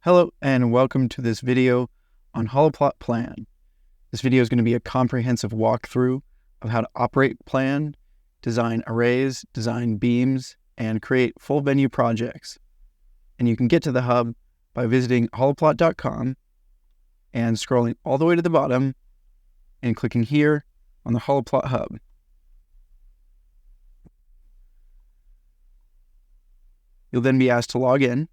Hello and welcome to this video on HOLOPLOT Plan. This video is going to be a comprehensive walkthrough of how to operate Plan, design arrays, design beams, and create full venue projects. And you can get to the hub by visiting holoplot.com and scrolling all the way to the bottom and clicking here on the HOLOPLOT hub. You'll then be asked to log in.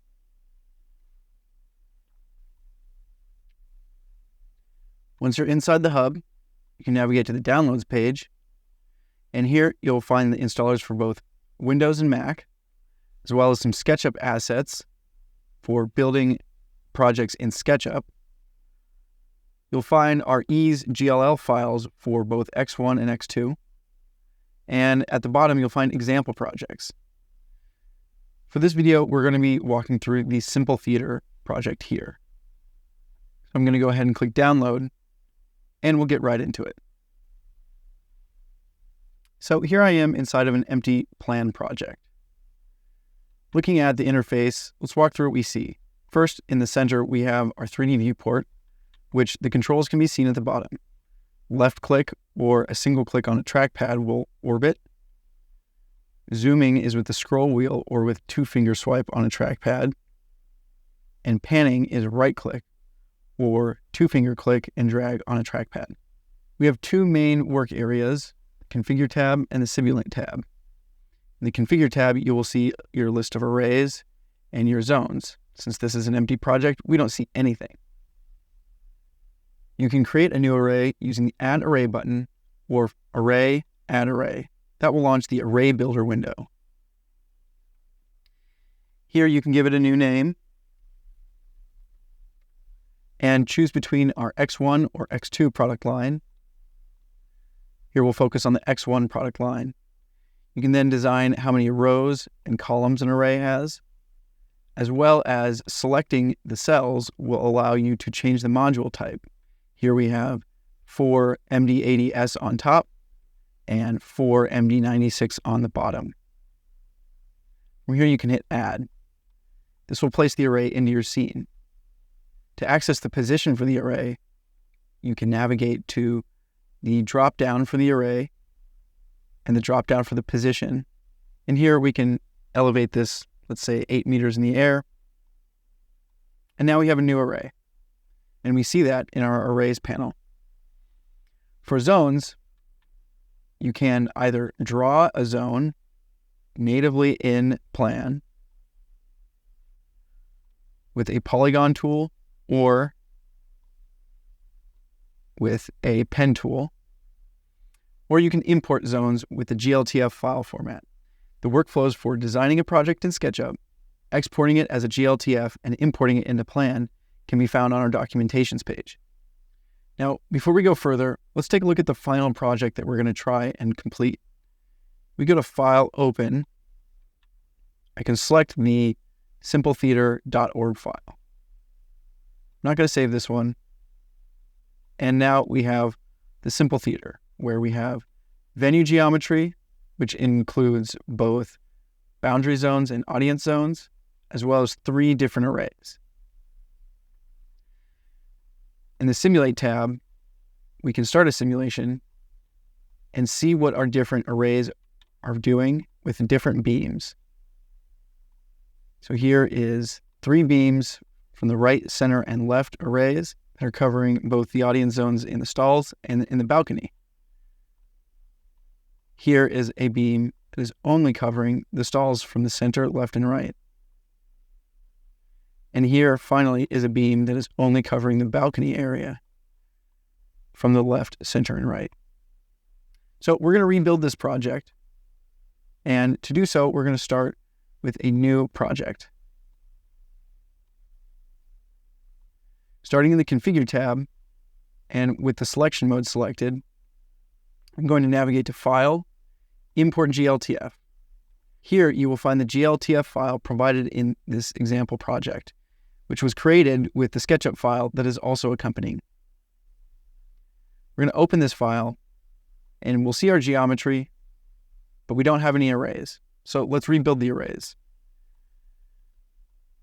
Once you're inside the hub, you can navigate to the Downloads page, and here you'll find the installers for both Windows and Mac, as well as some SketchUp assets for building projects in SketchUp. You'll find our Ease GLL files for both X1 and X2, and at the bottom you'll find example projects. For this video, we're going to be walking through the Simple Theater project here. So I'm going to go ahead and click Download, and we'll get right into it. So here I am inside of an empty Plan project. Looking at the interface, let's walk through what we see. First, in the center, we have our 3D viewport, which the controls can be seen at the bottom. Left click or a single click on a trackpad will orbit. Zooming is with the scroll wheel or with 2-finger swipe on a trackpad. And panning is right click or 2-finger click and drag on a trackpad. We have two main work areas, the Configure tab and the Simulate tab. In the Configure tab, you will see your list of arrays and your zones. Since this is an empty project, we don't see anything. You can create a new array using the Add Array button or Array, Add Array. That will launch the Array Builder window. Here you can give it a new name and choose between our X1 or X2 product line. Here we'll focus on the X1 product line. You can then design how many rows and columns an array has, as well as selecting the cells will allow you to change the module type. Here we have 4 MD80S on top and 4 MD96 on the bottom. From here you can hit Add. This will place the array into your scene. To access the position for the array, you can navigate to the drop-down for the array and the drop-down for the position. And here we can elevate this, let's say 8 meters in the air. And now we have a new array. And we see that in our Arrays panel. For zones, you can either draw a zone natively in Plan with a polygon tool or with a pen tool, or you can import zones with the GLTF file format. The workflows for designing a project in SketchUp, exporting it as a GLTF, and importing it into Plan can be found on our documentations page. Now, before we go further, let's take a look at the final project that we're going to try and complete. We go to File, Open. I can select the simpletheater.org file. I'm not going to save this one. And now we have the Simple Theater, where we have venue geometry, which includes both boundary zones and audience zones, as well as 3 different arrays. In the Simulate tab, we can start a simulation and see what our different arrays are doing with different beams. So here is 3 beams from the right, center, and left arrays that are covering both the audience zones in the stalls and in the balcony. Here is a beam that is only covering the stalls from the center, left, and right. And here, finally, is a beam that is only covering the balcony area from the left, center, and right. So we're going to rebuild this project. And to do so, we're going to start with a new project. Starting in the Configure tab, and with the selection mode selected, I'm going to navigate to File, Import GLTF. Here you will find the GLTF file provided in this example project, which was created with the SketchUp file that is also accompanying. We're going to open this file, and we'll see our geometry, but we don't have any arrays. So let's rebuild the arrays.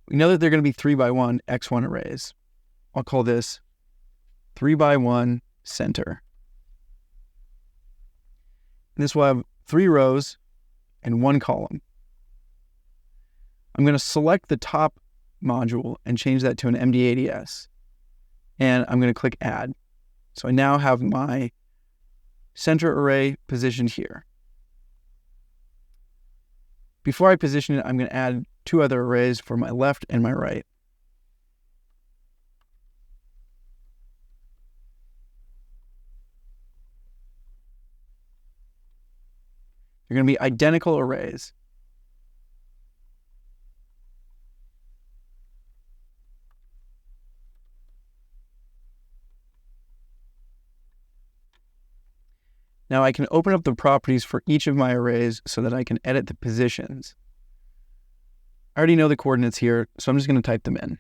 We know that they're going to be 3x1 X1 arrays. I'll call this 3x1 center. And this will have 3 rows and 1 column. I'm going to select the top module and change that to an MD80S. And I'm going to click Add. So I now have my center array positioned here. Before I position it, I'm going to add 2 other arrays for my left and my right. They're going to be identical arrays. Now I can open up the properties for each of my arrays so that I can edit the positions. I already know the coordinates here, so I'm just going to type them in.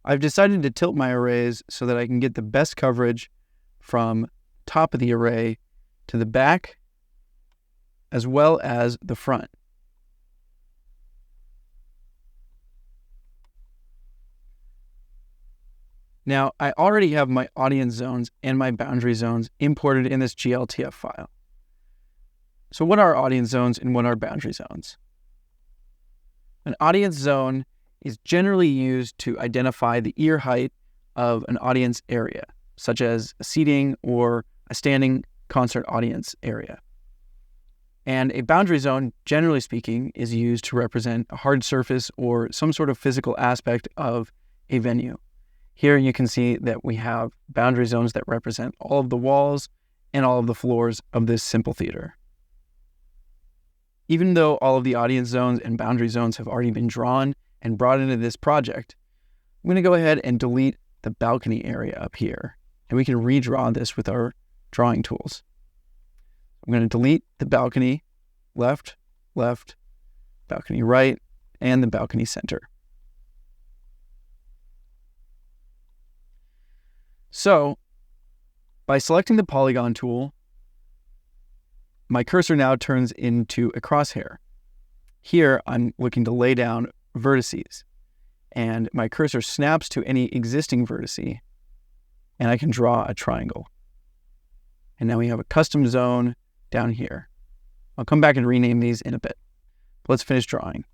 I've decided to tilt my arrays so that I can get the best coverage from top of the array to the back as well as the front. Now, I already have my audience zones and my boundary zones imported in this GLTF file. So what are audience zones and what are boundary zones? An audience zone is generally used to identify the ear height of an audience area, such as a seating or a standing concert audience area. And a boundary zone, generally speaking, is used to represent a hard surface or some sort of physical aspect of a venue. Here you can see that we have boundary zones that represent all of the walls and all of the floors of this simple theater. Even though all of the audience zones and boundary zones have already been drawn and brought into this project, I'm going to go ahead and delete the balcony area up here, and we can redraw this with our drawing tools. I'm going to delete the balcony left, balcony right, and the balcony center. So, by selecting the polygon tool, my cursor now turns into a crosshair. Here, I'm looking to lay down vertices, and my cursor snaps to any existing vertice, and I can draw a triangle. And now we have a custom zone down here. I'll come back and rename these in a bit. But let's finish drawing.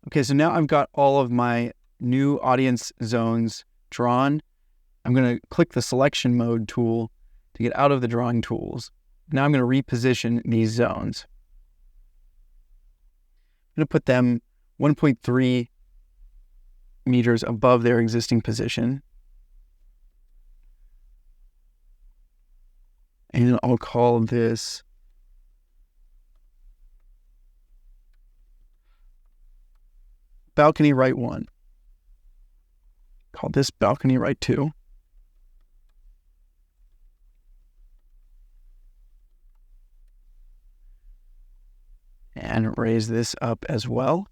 Okay, so now I've got all of my new audience zones drawn. I'm going to click the selection mode tool to get out of the drawing tools. Now I'm going to reposition these zones. I'm going to put them 1.3 meters above their existing position. And I'll call this balcony right 1. Call this balcony right 2. And raise this up as well.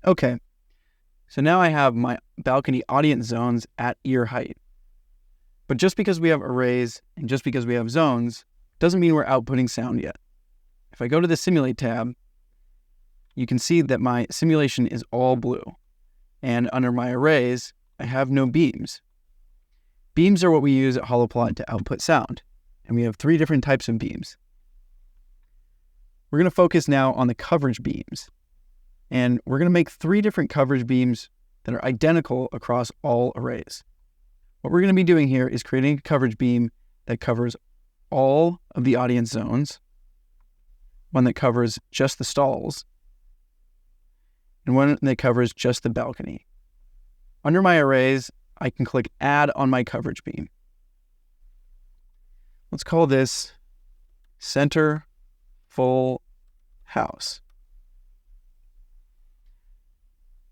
Okay, so now I have my balcony audience zones at ear height. But just because we have arrays and just because we have zones doesn't mean we're outputting sound yet. If I go to the Simulate tab, you can see that my simulation is all blue. And under my arrays, I have no beams. Beams are what we use at HOLOPLOT to output sound. And we have 3 different types of beams. We're going to focus now on the coverage beams. And we're going to make 3 different coverage beams that are identical across all arrays. What we're going to be doing here is creating a coverage beam that covers all of the audience zones, one that covers just the stalls, and one that covers just the balcony. Under my arrays, I can click Add on my coverage beam. Let's call this Center Full House.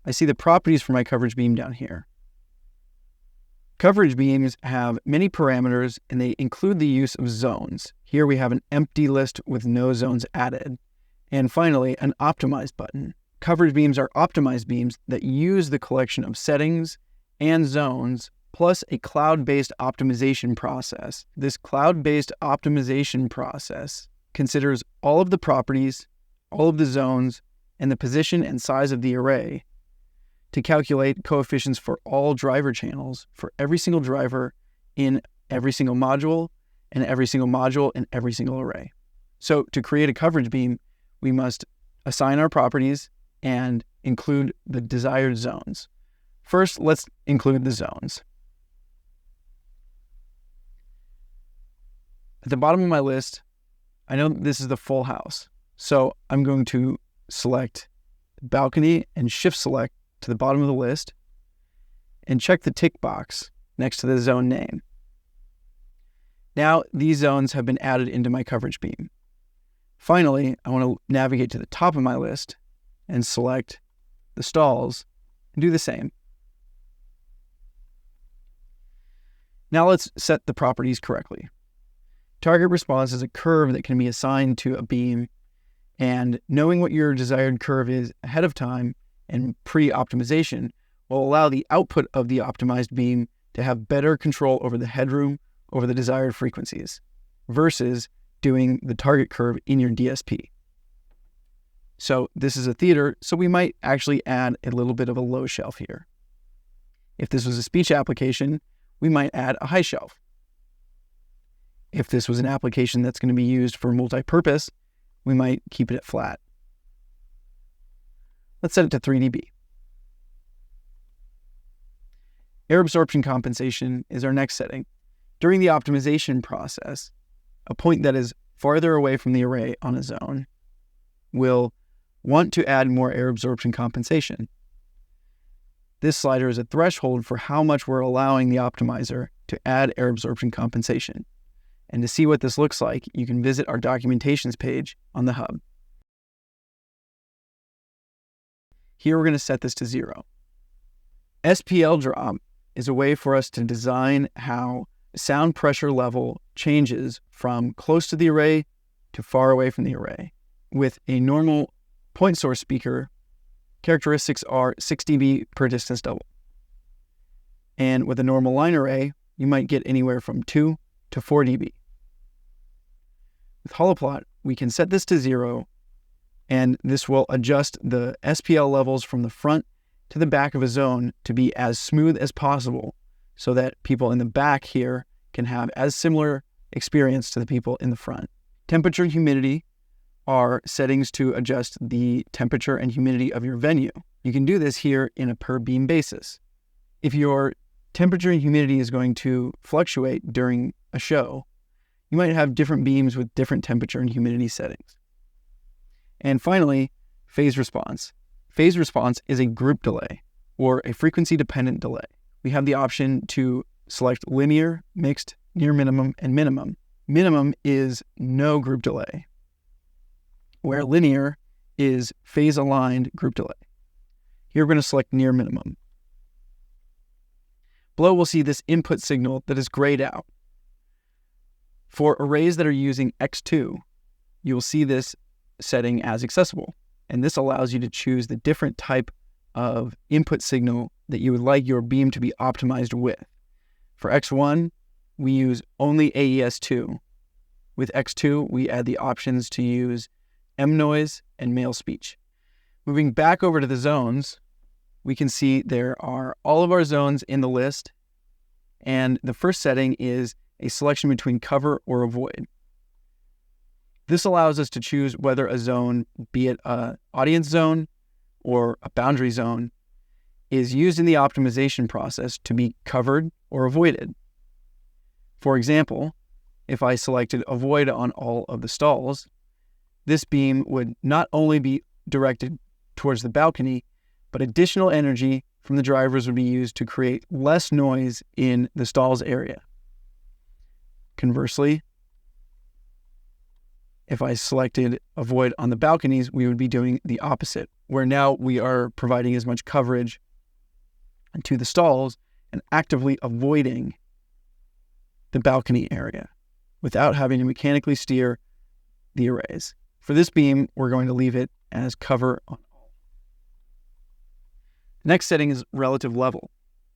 I see the properties for my coverage beam down here. Coverage beams have many parameters and they include the use of zones. Here we have an empty list with no zones added. And finally, an optimized button. Coverage beams are optimized beams that use the collection of settings and zones plus a cloud-based optimization process. This cloud-based optimization process considers all of the properties, all of the zones, and the position and size of the array to calculate coefficients for all driver channels for every single driver in every single module and every single module in every single array. So to create a coverage beam, we must assign our properties and include the desired zones. First, let's include the zones. At the bottom of my list, I know this is the full house. So I'm going to select balcony and shift select to the bottom of the list and check the tick box next to the zone name. Now these zones have been added into my coverage beam. Finally, I want to navigate to the top of my list and select the stalls and do the same. Now let's set the properties correctly. Target response is a curve that can be assigned to a beam, and knowing what your desired curve is ahead of time and pre-optimization will allow the output of the optimized beam to have better control over the headroom over the desired frequencies versus doing the target curve in your DSP. So this is a theater, so we might actually add a little bit of a low shelf here. If this was a speech application, we might add a high shelf. If this was an application that's going to be used for multi-purpose, we might keep it at flat. Let's set it to 3 dB. Air absorption compensation is our next setting. During the optimization process, a point that is farther away from the array on a zone will want to add more air absorption compensation. This slider is a threshold for how much we're allowing the optimizer to add air absorption compensation. And to see what this looks like, you can visit our documentations page on the hub. Here we're going to set this to 0. SPL drop is a way for us to design how sound pressure level changes from close to the array to far away from the array. With a normal point source speaker, characteristics are 6 dB per distance double. And with a normal line array, you might get anywhere from 2 to 4 dB. With HOLOPLOT, we can set this to 0, and this will adjust the SPL levels from the front to the back of a zone to be as smooth as possible so that people in the back here can have as similar experience to the people in the front. Temperature and humidity are settings to adjust the temperature and humidity of your venue. You can do this here in a per beam basis. If your temperature and humidity is going to fluctuate during a show, you might have different beams with different temperature and humidity settings. And finally, phase response. Phase response is a group delay or a frequency-dependent delay. We have the option to select linear, mixed, near minimum, and minimum. Minimum is no group delay, where linear is phase-aligned group delay. Here we're going to select near minimum. Below we'll see this input signal that is grayed out. For arrays that are using X2, you will see this setting as accessible, and this allows you to choose the different type of input signal that you would like your beam to be optimized with. For X1, we use only AES2. With X2, we add the options to use M noise and male speech. Moving back over to the zones, we can see there are all of our zones in the list, and the first setting is a selection between cover or avoid. This allows us to choose whether a zone, be it an audience zone or a boundary zone, is used in the optimization process to be covered or avoided. For example, if I selected avoid on all of the stalls, this beam would not only be directed towards the balcony, but additional energy from the drivers would be used to create less noise in the stalls area. Conversely, if I selected avoid on the balconies, we would be doing the opposite, where now we are providing as much coverage to the stalls and actively avoiding the balcony area without having to mechanically steer the arrays. For this beam, we're going to leave it as cover on all. The next setting is relative level.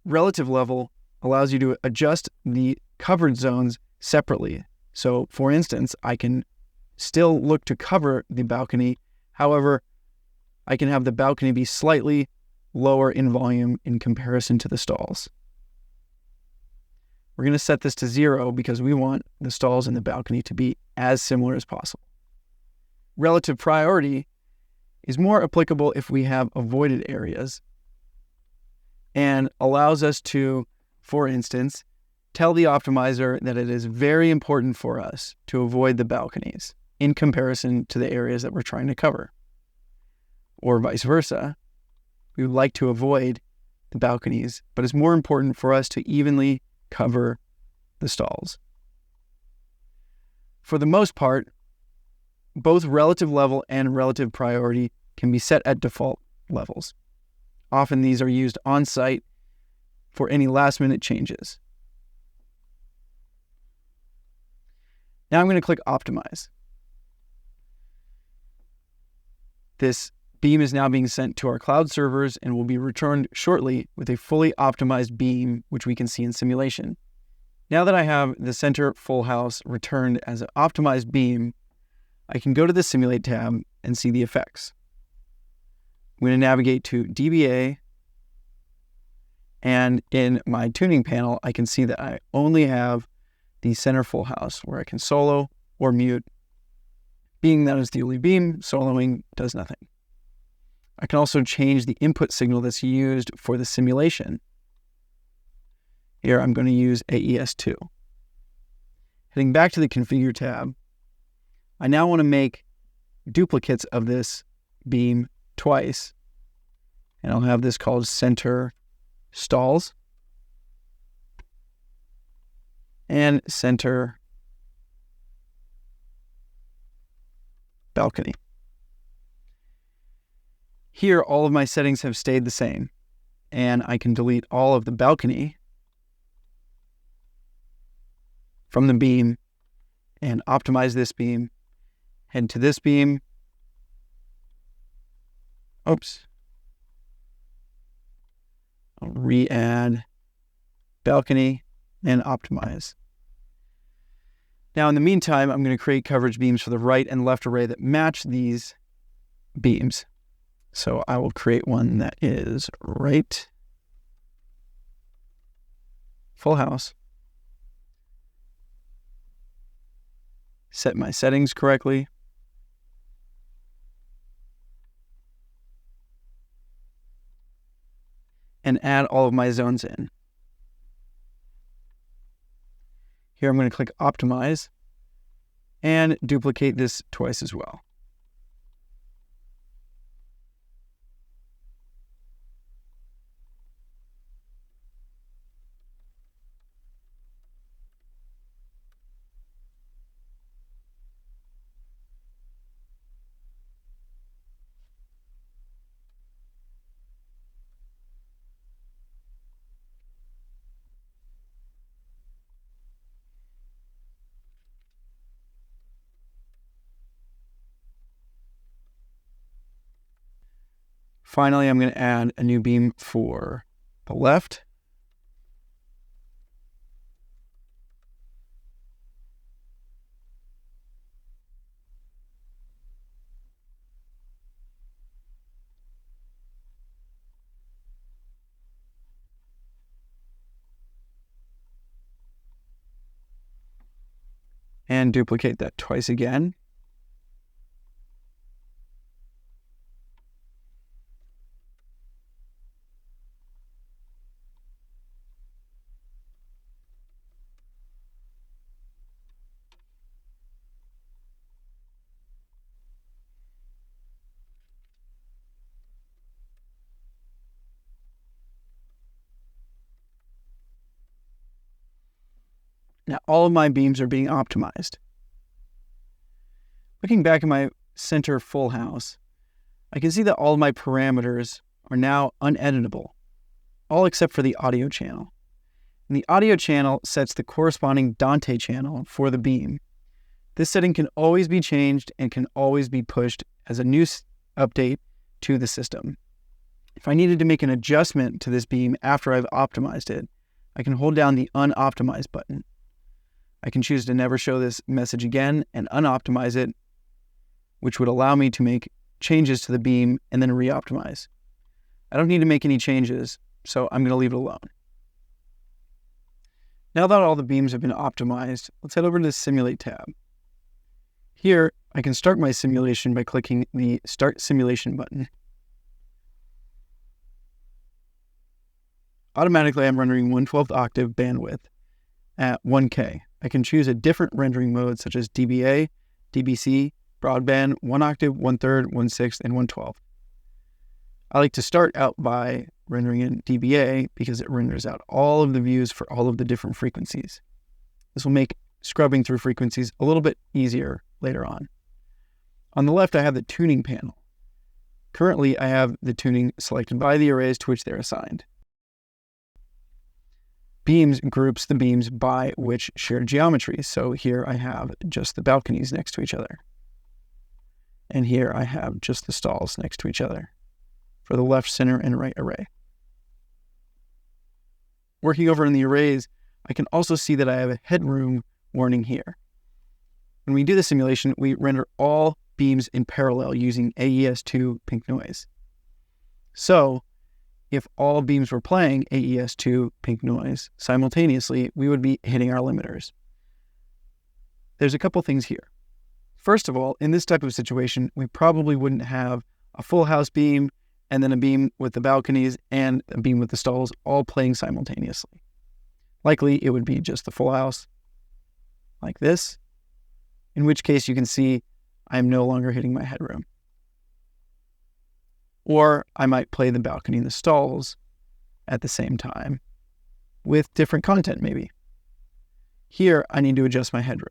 Relative level allows you to adjust the covered zones separately. So for instance, I can still look to cover the balcony. However, I can have the balcony be slightly lower in volume in comparison to the stalls. We're going to set this to 0 because we want the stalls and the balcony to be as similar as possible. Relative priority is more applicable if we have avoided areas and allows us to, for instance, tell the optimizer that it is very important for us to avoid the balconies in comparison to the areas that we're trying to cover. Or vice versa, we would like to avoid the balconies, but it's more important for us to evenly cover the stalls. For the most part, both relative level and relative priority can be set at default levels. Often these are used on site for any last-minute changes. Now I'm going to click Optimize. This beam is now being sent to our cloud servers and will be returned shortly with a fully optimized beam, which we can see in simulation. Now that I have the center full house returned as an optimized beam, I can go to the Simulate tab and see the effects. I'm going to navigate to DBA, and in my tuning panel, I can see that I only have the center full house where I can solo or mute. Being that is the only beam, soloing does nothing. I can also change the input signal that's used for the simulation. Here I'm going to use AES2. Heading back to the Configure tab, I now want to make duplicates of this beam twice, and I'll have this called Center Stalls and Center Balcony. Here, all of my settings have stayed the same, and I can delete all of the balcony from the beam and optimize this beam, head to this beam. Oops. I'll re-add balcony and optimize. Now, in the meantime, I'm going to create coverage beams for the right and left array that match these beams. So I will create one that is right, full house, set my settings correctly, and add all of my zones in. Here I'm going to click Optimize and duplicate this twice as well. Finally, I'm going to add a new beam for the left. And duplicate that twice again. Now all of my beams are being optimized. Looking back at my center full house, I can see that all of my parameters are now uneditable, all except for the audio channel. And the audio channel sets the corresponding Dante channel for the beam. This setting can always be changed and can always be pushed as a new update to the system. If I needed to make an adjustment to this beam after I've optimized it, I can hold down the Unoptimize button. I can choose to never show this message again and unoptimize it, which would allow me to make changes to the beam and then re-optimize. I don't need to make any changes, so I'm going to leave it alone. Now that all the beams have been optimized, let's head over to the Simulate tab. Here, I can start my simulation by clicking the Start Simulation button. Automatically, I'm rendering 1/12 octave bandwidth at 1K. I can choose a different rendering mode such as DBA, DBC, broadband, 1 octave, 1/3, 1/6, and 1/12. I like to start out by rendering in DBA because it renders out all of the views for all of the different frequencies. This will make scrubbing through frequencies a little bit easier later on. On the left, I have the tuning panel. Currently, I have the tuning selected by the arrays to which they're assigned. Beams groups the beams by which shared geometry. So here I have just the balconies next to each other. And here I have just the stalls next to each other for the left, center, and right array. Working over in the arrays, I can also see that I have a headroom warning here. When we do the simulation, we render all beams in parallel using AES2 pink noise. So if all beams were playing AES2 pink noise simultaneously, we would be hitting our limiters. There's a couple things here. First of all, in this type of situation, we probably wouldn't have a full house beam and then a beam with the balconies and a beam with the stalls all playing simultaneously. Likely, it would be just the full house like this, in which case you can see I'm no longer hitting my headroom. Or I might play the balcony and the stalls at the same time with different content maybe. Here, I need to adjust my headroom.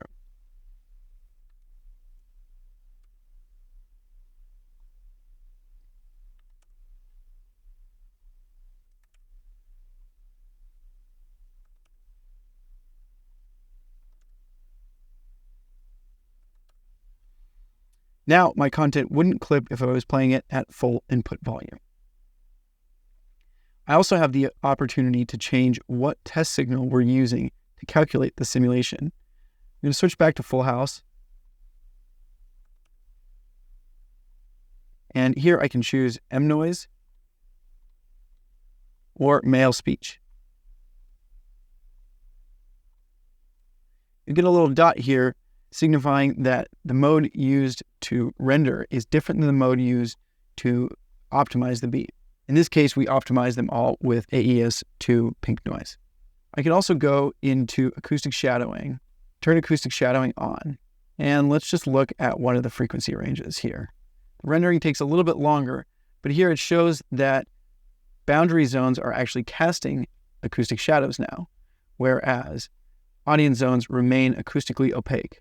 Now, my content wouldn't clip if I was playing it at full input volume. I also have the opportunity to change what test signal we're using to calculate the simulation. I'm going to switch back to full house. And here I can choose M noise or male speech. You get a little dot here signifying that the mode used to render is different than the mode used to optimize the beat. In this case, we optimize them all with AES2 pink noise. I can also go into acoustic shadowing, turn acoustic shadowing on, and let's just look at one of the frequency ranges here. The rendering takes a little bit longer, but here it shows that boundary zones are actually casting acoustic shadows now, whereas audience zones remain acoustically opaque.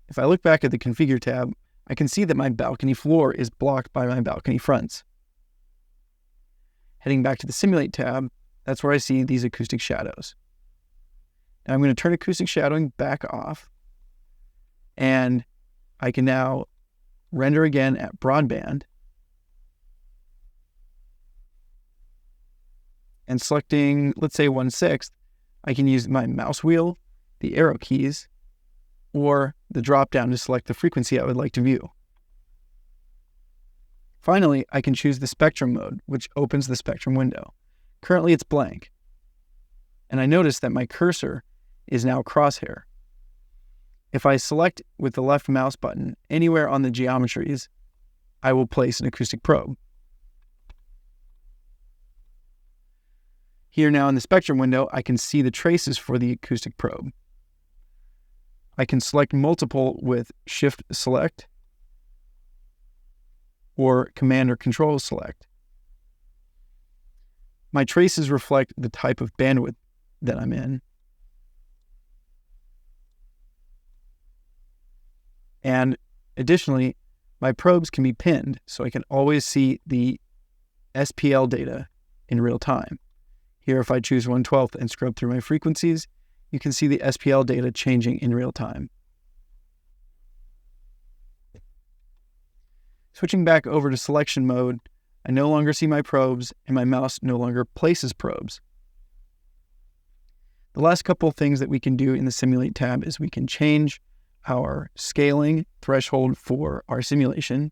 If I look back at the Configure tab, I can see that my balcony floor is blocked by my balcony fronts. Heading back to the Simulate tab, that's where I see these acoustic shadows. Now I'm going to turn acoustic shadowing back off, and I can now render again at broadband. and selecting, let's say 1/6, I can use my mouse wheel, the arrow keys, or the drop down to select the frequency I would like to view. Finally, I can choose the spectrum mode, which opens the spectrum window. Currently it's blank. And I notice that my cursor is now crosshair. If I select with the left mouse button anywhere on the geometries, I will place an acoustic probe. Here now in the spectrum window, I can see the traces for the acoustic probe. I can select multiple with Shift Select or Command or Control Select. My traces reflect the type of bandwidth that I'm in. And additionally, my probes can be pinned, so I can always see the SPL data in real time. Here, if I choose 1/12 and scrub through my frequencies, you can see the SPL data changing in real time. Switching back over to selection mode, I no longer see my probes and my mouse no longer places probes. The last couple of things that we can do in the Simulate tab is we can change our scaling threshold for our simulation.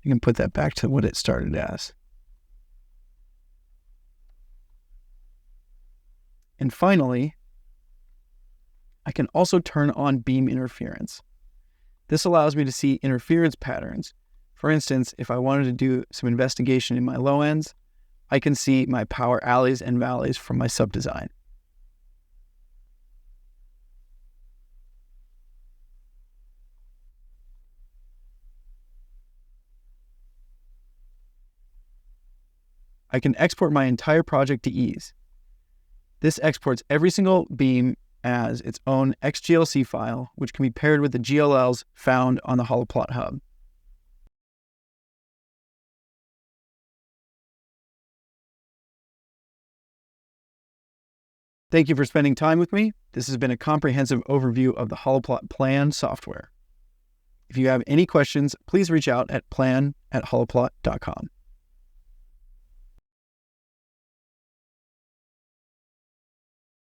You can put that back to what it started as. And finally, I can also turn on beam interference. This allows me to see interference patterns. For instance, if I wanted to do some investigation in my low ends, I can see my power alleys and valleys from my sub-design. I can export my entire project to ease. This exports every single beam as its own XGLC file, which can be paired with the GLLs found on the HOLOPLOT hub. Thank you for spending time with me. This has been a comprehensive overview of the HOLOPLOT Plan software. If you have any questions, please reach out at plan@holoplot.com.